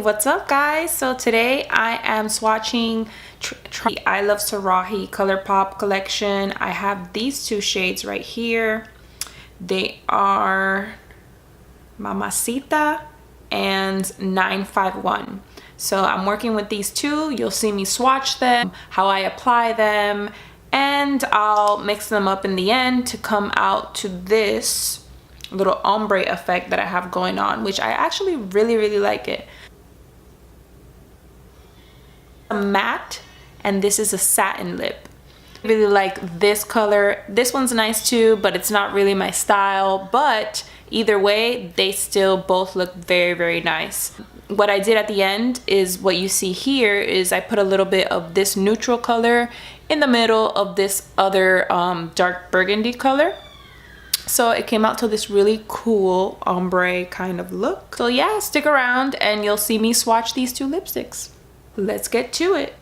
what's up guys? So today I am swatching the Luvsarahii Colourpop collection. I have these two shades right here. They are Mamacita and 951. So I'm working with these two. You'll see me swatch them, how I apply them, and I'll mix them up in the end to come out to this little ombre effect that I have going on, which I actually really like it. A matte, and this is a satin lip. I really like this color. This one's nice too, but it's not really my style, but either way they still both look very nice. What I did at the end is what you see here is I put a little bit of this neutral color in the middle of this other dark burgundy color. So it came out to this really cool ombre kind of look. So yeah, stick around and you'll see me swatch these two lipsticks. Let's get to it.